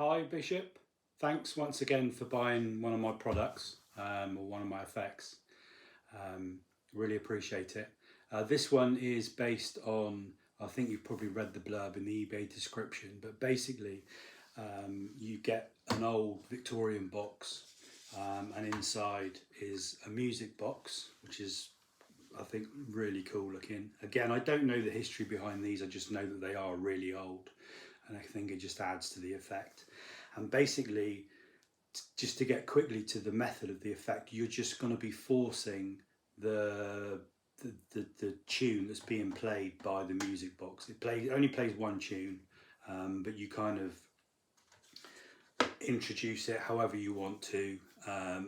Hi Bishop, thanks once again for buying one of my products or one of my effects. Um, really appreciate it. This one is based on, I think you've probably read the blurb in the eBay description, but basically you get an old Victorian box and inside is a music box, which is I think really cool looking. Again, I don't know the history behind these, I just know that they are really old and I think it just adds to the effect. And basically, just to get quickly to the method of the effect, you're just going to be forcing the tune that's being played by the music box. It only plays one tune, but you kind of introduce it however you want to.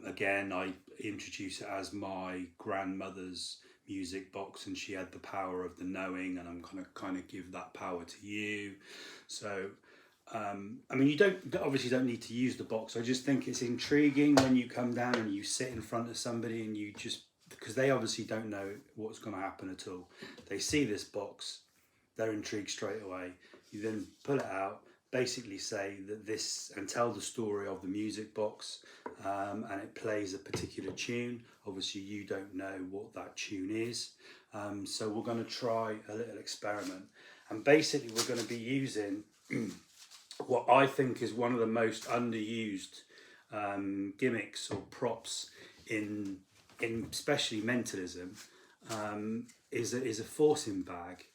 Again, I introduce it as my grandmother's music box, and she had the power of the knowing, and I'm gonna kind of give that power to you. So I mean, you obviously don't need to use the box. I just think it's intriguing when you come down and you sit in front of somebody and you just, because they obviously don't know what's going to happen at all. They see this box, they're intrigued straight away. You then pull it out, basically say that this, and tell the story of the music box, and it plays a particular tune. Obviously you don't know what that tune is, so we're going to try a little experiment, and basically we're going to be using what I think is one of the most underused gimmicks or props in especially mentalism, is a forcing bag.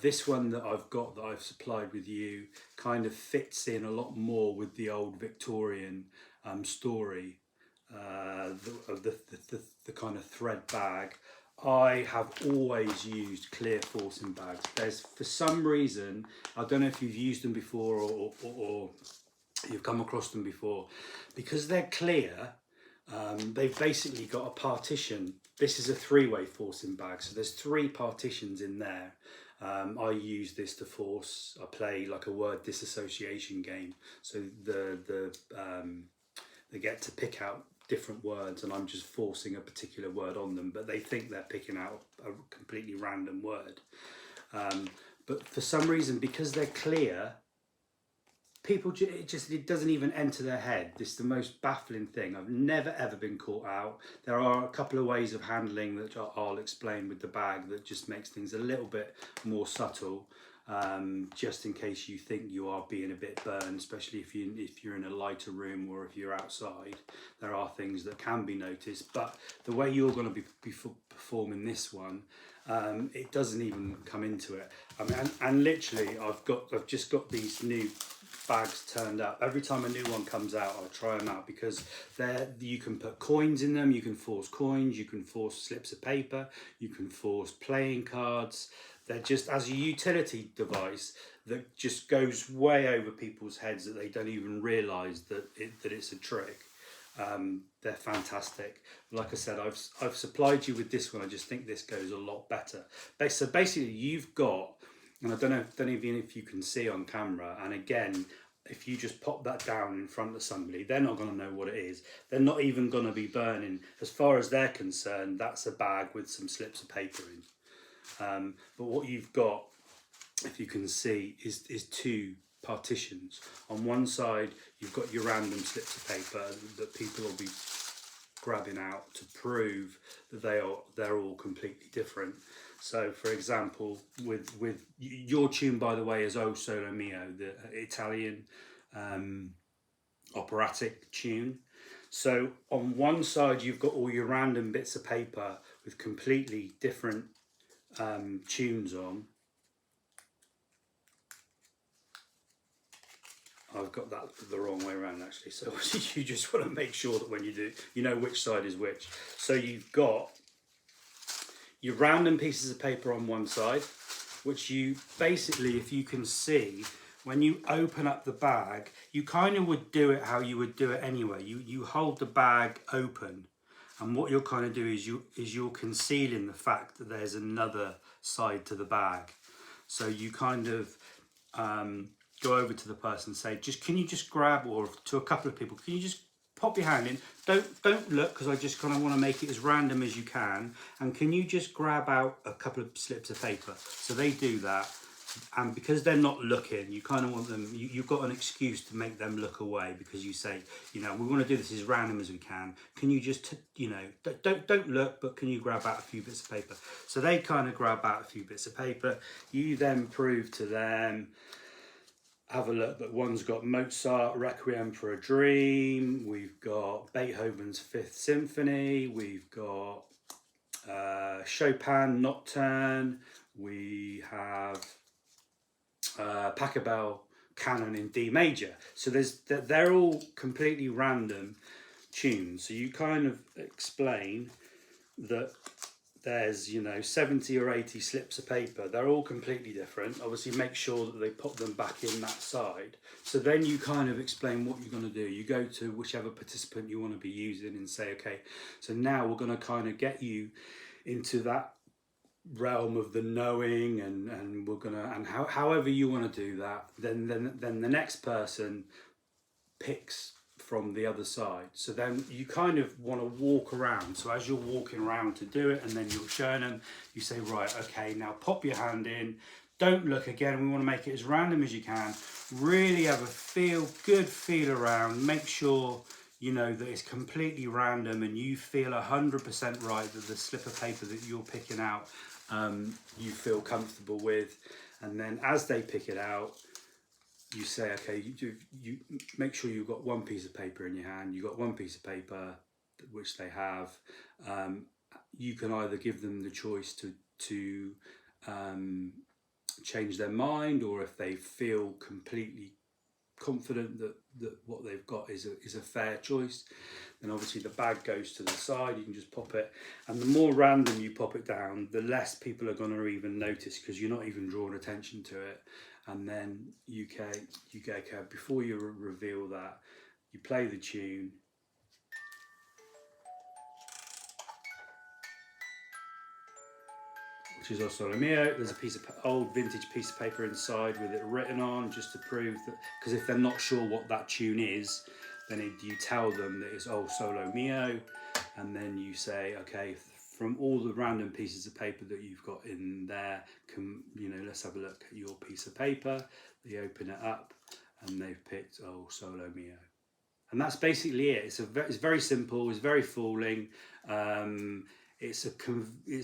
This one that I've got, that I've supplied with you, kind of fits in a lot more with the old Victorian story of the kind of thread bag. I have always used clear forcing bags. There's, for some reason, I don't know if you've used them before or you've come across them before, because they're clear. They've basically got a partition. This is a three-way forcing bag, so there's three partitions in there. I use this to force. I play like a word disassociation game, so they get to pick out different words and I'm just forcing a particular word on them, but they think they're picking out a completely random word. But for some reason, because they're clear, people it doesn't even enter their head. This is the most baffling thing. I've never ever been caught out. There are a couple of ways of handling that I'll explain with the bag that just makes things a little bit more subtle, just in case you think you are being a bit burned, especially if you're in a lighter room or if you're outside. There are things that can be noticed, but the way you're going to be performing this one, it doesn't even come into it. I mean, and literally, I've just got these new bags turned up. Every time a new one comes out, I'll try them out, because you can put coins in them, you can force coins, you can force slips of paper, you can force playing cards. They're just, as a utility device that just goes way over people's heads, that they don't even realise that it's a trick. They're fantastic. Like I said, I've supplied you with this one. I just think this goes a lot better. So basically you've got, and I don't know if you can see on camera, and again, if you just pop that down in front of somebody, they're not going to know what it is. They're not even going to be burning. As far as they're concerned, that's a bag with some slips of paper in. But what you've got, if you can see, is two partitions. On one side, you've got your random slips of paper that people will be grabbing out to prove that they're all completely different. So, for example, with your tune, by the way, is O Solo Mio, the Italian operatic tune. So on one side, you've got all your random bits of paper with completely different tunes on. I've got that the wrong way around actually, so you just want to make sure that when you do, you know which side is which. So you've got your random pieces of paper on one side, which you basically, if you can see, when you open up the bag, you kind of would do it how you would do it anyway. You hold the bag open, and what you'll kind of do is you're concealing the fact that there's another side to the bag. So you kind of go over to the person and say, can you just grab, or to a couple of people, can you just pop your hand in? Don't look, because I just kind of want to make it as random as you can. And can you just grab out a couple of slips of paper? So they do that. And because they're not looking, you kind of want them, you've got an excuse to make them look away, because you say, you know, we want to do this as random as we can you just you know, don't look, but can you grab out a few bits of paper? So they kind of grab out a few bits of paper. You then prove to them, have a look, that one's got Mozart Requiem for a Dream, we've got Beethoven's Fifth Symphony, we've got Chopin Nocturne, we have Pachelbel Canon in D major. So they're all completely random tunes. So you kind of explain that there's, you know, 70 or 80 slips of paper. They're all completely different. Obviously make sure that they put them back in that side. So then you kind of explain what you're going to do. You go to whichever participant you want to be using and say, okay, so now we're going to kind of get you into that realm of the knowing, and we're gonna, and however you want to do that, then the next person picks from the other side. So then you kind of want to walk around. So as you're walking around to do it, and then you're showing them, you say, right, okay, now pop your hand in, don't look again, we want to make it as random as you can, really have a good feel around, make sure you know that it's completely random and you feel 100% right that the slip of paper that you're picking out you feel comfortable with. And then as they pick it out, you say, okay, you make sure you've got one piece of paper in your hand, you've got one piece of paper, which they have. You can either give them the choice to change their mind, or if they feel completely confident that what they've got is a fair choice, then obviously the bag goes to the side. You can just pop it, and the more random you pop it down, the less people are going to even notice, because you're not even drawing attention to it. And then you go, okay, before you reveal that, you play the tune, which is O Sole Mio. There's a piece of old vintage piece of paper inside with it written on, just to prove that, because if they're not sure what that tune is, then you tell them that it's O Sole Mio, and then you say, okay, from all the random pieces of paper that you've got in there, let's have a look at your piece of paper. They open it up and they've picked O Sole Mio. And that's basically it. It's very simple, it's very fooling. It's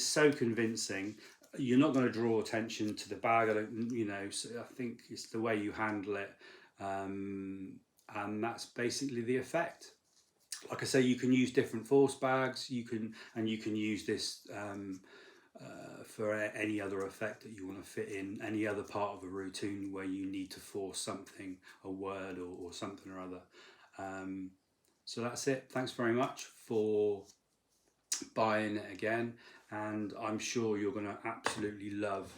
so convincing. You're not going to draw attention to the bag. So I think it's the way you handle it, and that's basically the effect. Like I say, you can use different force bags. You can use this for any other effect that you want to fit in any other part of a routine where you need to force something, a word or something or other. So that's it. Thanks very much for buying it again, and I'm sure you're going to absolutely love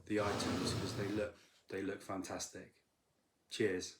the items because they look fantastic. Cheers.